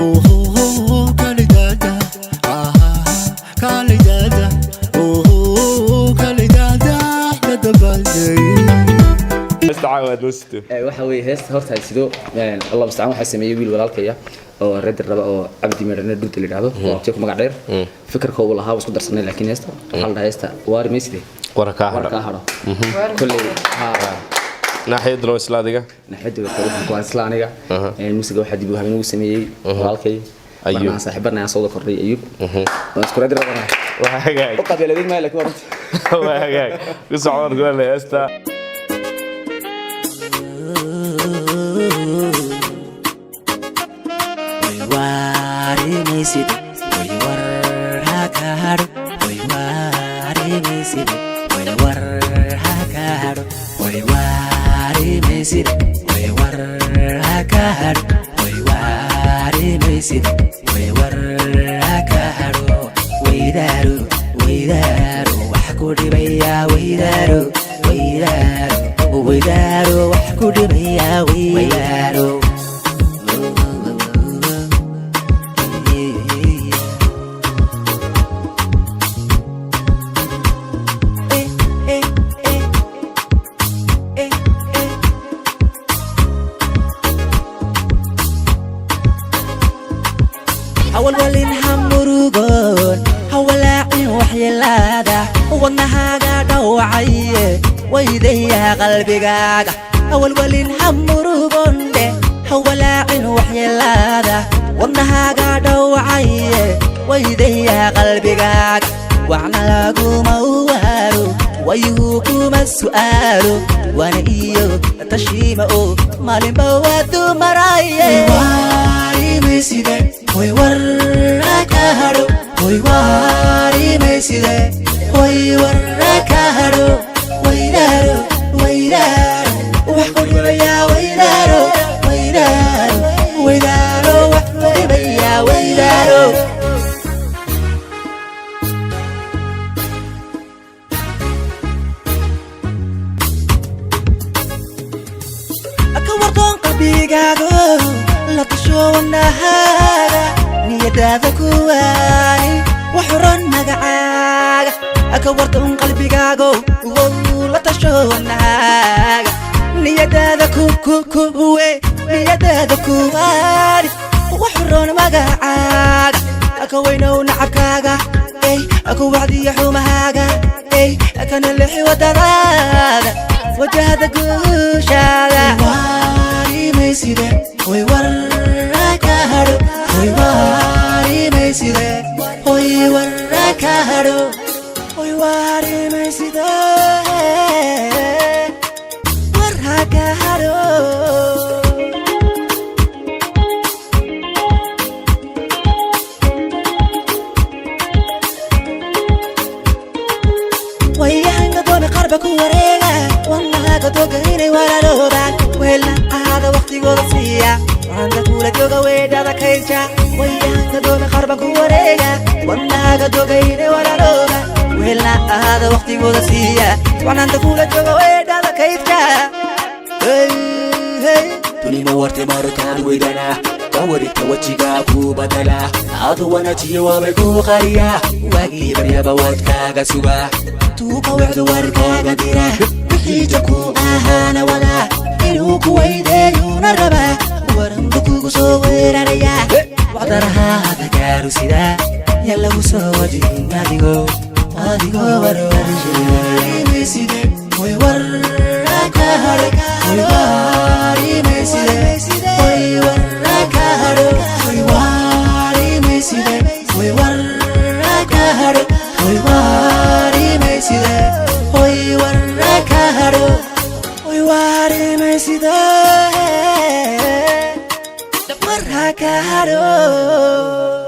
oh kalidada kalidada oh kalidada tadabalday استعاود وستو waxa way heesta horta sido Allah musta'an waxa sameeyay wiil walaalkaya oo reed raba oo abdi meerna dhulta lidaado oo jeeku magac dheer fikirka uu lahaa isku darsanay laakiin heesta waxa la heesta waar meeside warka haro kulli ha naaxiyadna islaadiga naaxiyadu waa islaaniga musiga waxa dib u habeen uu sameeyay walaalkay ayuu saaxiibana soo kordhay ayuu isku reed raba waxa hagaag oo qabiladii ma laakiin waxa hagaag ku socon gool heesta Message, we were hakad, we were message, we were hakad, we were message, we were hakad, we were message, we were hakad, we daru, wax ku dhibaya, we daru, wax ku dhibaya, we daru. أول ولين همرقون هولاعين وحيلاده ودنها قاعدة وعيه ويديها قلبي قاعدة أول ولين همرقون ده هولاعين وحيلاده ودنها قاعدة وعيه ويديها قلبي قاعدة وعنا لاقو موارو ويهوكم السؤال وانا إيو تشيمه مالين بوادو مرايه واري ميسيده hoy warka haro hoy wari meeside hoy warka haro waydaro wax ku dhibaya waydaro wax ku dhibaya waydaro aka warqan qalbigaago la tashoowanaha niyadaada kuwaay waxuran magacaaga aka wartan qalbigaago la tashoonaaga niyadaada kuwe niyadaada kuwaay waxuran magacaaga aka weynow nacabkaaga aka wacdiya xumahaaga aka nalixi wadadaada wajahada guushaada waari meyside way warka haro hoy wari meeside hoy warka haro hoy wari meeside warka haro wayahanga doona qarba ku wareega wanaga doga inay walaalooban weelna ahada waqtigooda siiya waxaan kula jooga weedada kaysha wayahanga doona qarba ku wareega wanaga doga inay walaalooban weelna ahada waqtigooda siiya waxaan kula jooga weedada kaysha تليما ورتي ماركان ويدنا دوري توجيكا كوبدلا عادو وناتي وابكو خريا واقي بريا بوادكا سوا توكا وعد وركا ديرا بحيجكو اهانا ولا إنو كويديون الربا ورندكو صوير ريا وعدرها تكارو سيدا يلا وصوجي ناديغو ورورجي ميسيدي ويوركا هركا ويواري ميسيدي ويوركا هركا ويواري ميسيدي ويوركا هركا ويواري ميسيدي ويوركا هركا ويواري ميسيدي وركا هركا